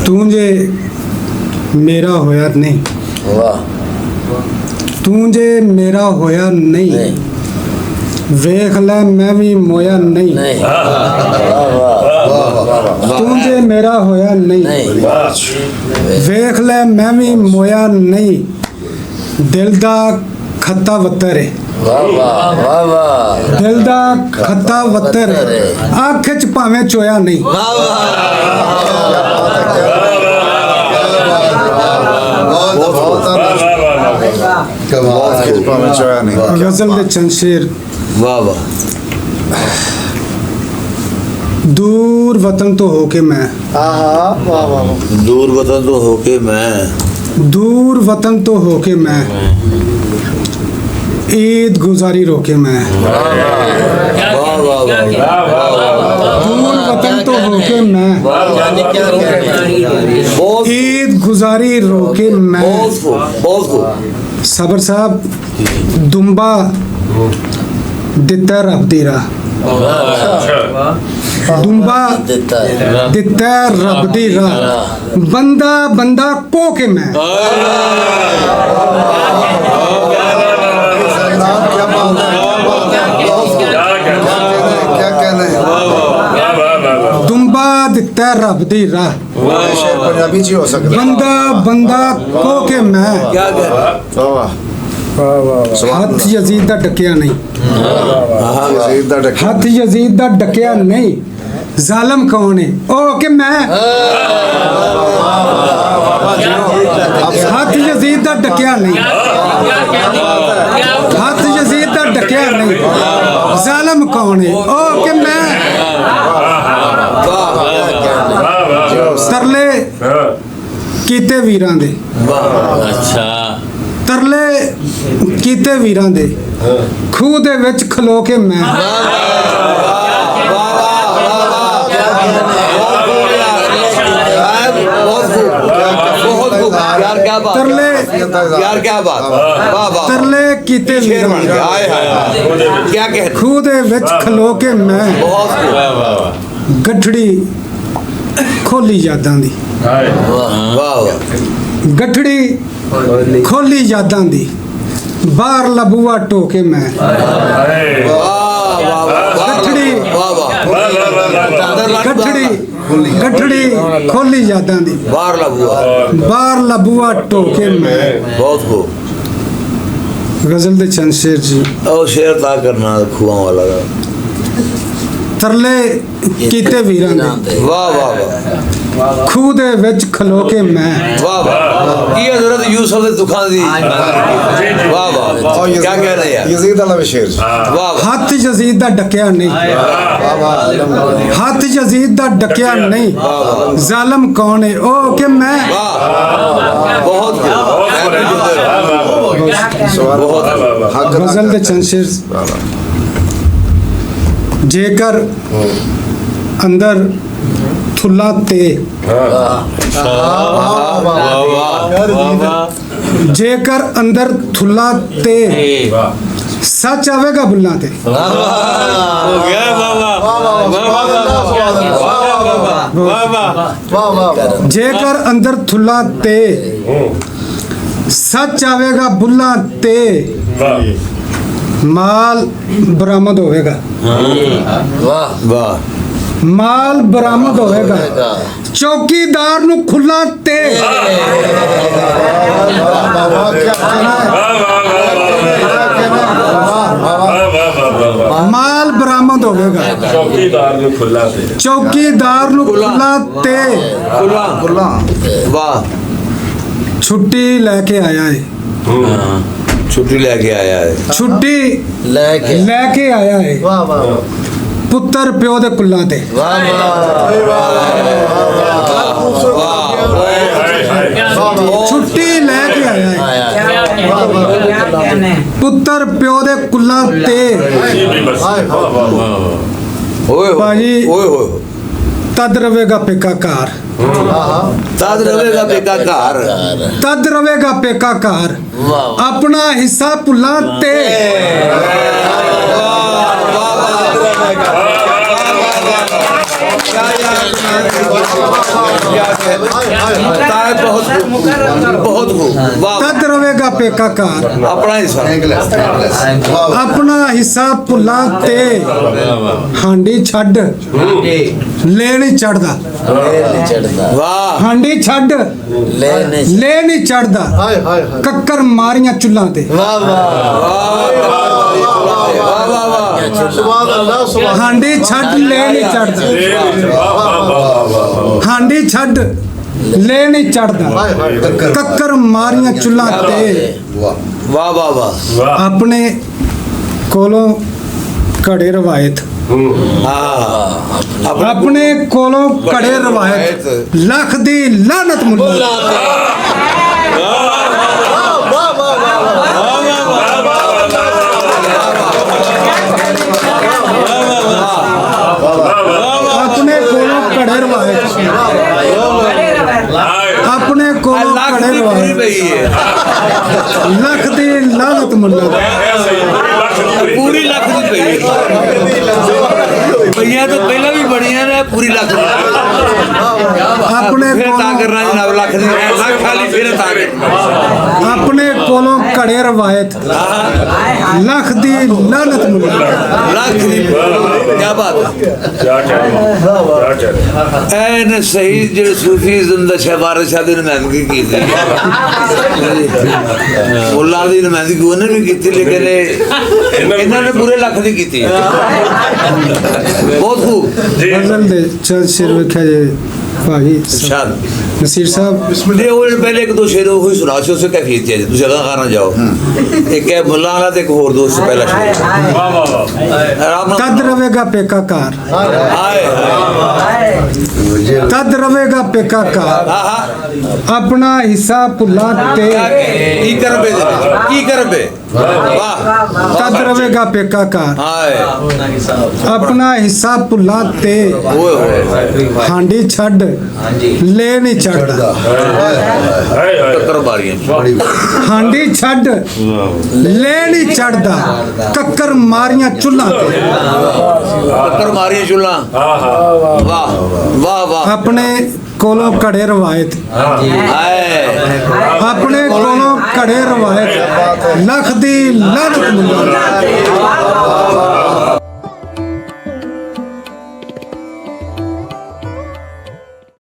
तू जे मेरा होया नहीं, वाह तू जे मेरा होया नहीं, नहीं वेख ले मैं भी मोया नहीं, नहीं वाह वाह वाह तू जे मेरा होया नहीं, नहीं वेख ले मैं भी मोया नहीं, दिल दा खत्ता वत्तर है, वाह वाह वाह वाह दिल दा खत्ता वत्तर है, अख च भावें चोया नहीं। गजल दे चंद शेर। वाह वाह दूर वतन तो होके मैं, दूर वतन तो होके मैं, दूर वतन तो होके मैं, ईद गुजारी रोके मैं, वाह वाह वाह दूर वतन तो होके मैं, ईद गुजारी रोके मैं। बहुत खूब सबर साहब दुम्बा दिता रब दी राह, दुम्बा देता है दिता रब दी राह, बंदा बंदा को के मैं, दुम्बा दिता रब दी राह, पंजाबी च हो सकता बंदा बंदा को के मैं, क्या कर हथ यजीद दा डकिया नहीं, हथ यजीद दा डकिया नहीं, जालम कौन है ओ के मैं, हथ यजीद दा डकिया नहीं, हथ यजीद दा डकिया नहीं, जालम कौन है ओ के मैं। तरले कीते वीरां दे, अच्छा तरले कीते वीरां दे, खूह दे विच खलो के मैं, यार क्या बात तरले यार क्या बात वाह वाह तरले कीते शेर बन वीरां गया दे, आए हाय क्या कहते खूह दे विच खलो के मैं, बहुत गठड़ी खोली यादां दी, वाह वाह गठड़ी खोली यादां दी, बाहर लबूआ टोके मैं, गठड़ी गठड़ी गठड़ी खोली यादां दी, बाहर लगुआ बाहर लबूआ टोके मैं। बहुत खूब गजल दे चंद शेर जी। और शेर ता करना खुआ वाला तरले कीते वीरां दे, वाह वाह वाह खूह दे विच खलो के मैं, वाह वाह ये हजरत यूसुफ दे दुखां दी वाह वाह क्या कह रहे हैं यजीद वाला भी शेर वाह वाह हथ यजीद दा डकिया नहीं, हथ यजीद दा डकिया नहीं, जालम कौन है ओ के मैं। बहुत बहुत गजल दे चंद शेर। जेकर अंदर थुल्ला ते, जेकर अंदर थुल्ला ते, सच आवेगा बुल्ला ते, जेकर अंदर थुल्ला ते, सच आवेगा बुल्ला ते, माल बरामद होएगा, वाह वाह माल बरामद होएगा, चौकीदार नु खुला ते, माल बरामद होएगा, चौकीदार ने खुला थे चौकीदार नु खुला ते, वाह छुट्टी लेके आया है, छुट्टी लेके आया है छुट्टी लेके आया है, पुत्र प्यो दे कुल्ला ते, छुट्टी लेके आया है, पुत्र प्यो दे कुल्ला ते, ओए भाजी ओए ओए तद रवेगा पेका कार, तद रवेगा बेका कार तद रवेगा पेका कार, अपना हिस्सा भुला ते, वाह वाह बहुत खूब वाह ਤਦ ਰਵੇਗਾ ਪੇਕਾ ਕਾਰ अपना हिस्सा ਆਪਣਾ ਹਿੱਸਾ ਭੁੱਲਾਂ ਤੇ ਹਾਂਡੀ ਛੱਡ ਲੈ ਨਹੀਂ ਚੜਦਾ वाह ਹਾਂਡੀ ਛੱਡ ਲੈ ਨਹੀਂ ਚੜਦਾ ਕੱਕਰ ਮਾਰੀਆਂ ਚੁੱਲ੍ਹਾਂ ਤੇ वाह वाह वाह ਹਾਂਡੀ ਛੱਡ ਲੈ ਨਹੀਂ ਚੜਦਾ ਹਾਂਡੀ ਛੱਡ ਲੈ ਨਹੀਂ ਚੜਦਾ ਕੱਕਰ ਮਾਰੀਆਂ ਚੁੱਲ੍ਹਾਂ ਤੇ वाह वाह वाह ਆਪਣੇ ਕੋਲੋਂ ਘੜੇ ਰਵਾਇਤ हाँ ਆਪਣੇ ਕੋਲੋਂ ਘੜੇ ਰਵਾਇਤ ਲੱਖ ਦੀ ਲਾਨਤ ਮੁੱਲਾ ਆਪਣੇ ਕੋਲੋਂ ਘੜੇ ਰਵਾਇਤ ਆਪਣੇ ਕੋਲੋਂ लाख ਘੜੇ की पूरी ਰਵਾਇਤ पई है ਲੱਖ ਦੀ ਲਾਨਤ ਮੁੱਲਾ पूरी लाख की पई भैया तो पहला भी बढ़िया ने पूरी लाख ਆਪਣੇ फिर ता ਕੋਲੋਂ करना जनाब लाख दी लाख खाली फिर ता ਆਪਣੇ ਕੋਲੋਂ ਘੜੇ ਰਵਾਇਤ ਲੱਖ ਦੀ ਲਾਨਤ ਮੁੱਲਾ लाख दी क्या बात ऐन सही जो सूफी जिंदा शहबार शादी ने नुमाइंदगी की थी मुल्ला दी नुमाइंदगी उन्होंने भी की थी लेकिन इन्होंने पूरे लाख दी की थी बहुत खूब ਗਜ਼ਲ ਦੇ ਚੰਦ ਸ਼ੇਰ ਵੇਖਿਆ ਜੇ ਭਾਜੀ शाद ਨਸੀਰ ਸਾਹਿਬ ये वो पहले एक दो शेर वो ही सुना से उससे कैफियत है तुझे अगर खाना जाओ एक है मुल्ला वाला ते एक और दोस्त पहला शेर आराम ਤਦ ਰਵੇਗਾ ਪੇਕਾ ਕਾਰ आए ਤਦ ਰਵੇਗਾ ਪੇਕਾ ਕਾਰ हाँ ਆਪਣਾ ਹਿੱਸਾ ਭੁੱਲਾਂ ਤੇ की कर बे की कर बे वाह ਤਦ ਰਵੇਗਾ ਪੇਕਾ ਕਾਰ आए ਆਪਣਾ ਹਿੱਸਾ ਭੁੱਲਾਂ ਤੇ ओए होए ਹਾਂਡੀ ਛੱਡ ਲੈ ਨਹੀਂ ਚੜਦਾ टक्कर मारी ਹਾਂਡੀ ਛੱਡ ਲੈ ਨਹੀਂ ਚੜਦਾ ਕੱਕਰ ਮਾਰੀਆਂ ਚੁੱਲ੍ਹਾਂ ਤੇ टक्कर मारी चूल्हा वाह वाह वाह ਆਪਣੇ ਕੋਲੋਂ ਘੜੇ ਰਵਾਇਤ आए ਆਪਣੇ ਕੋਲੋਂ ਘੜੇ ਰਵਾਇਤ ਲੱਖ ਦੀ ਲਾਨਤ ਮੁੱਲਾ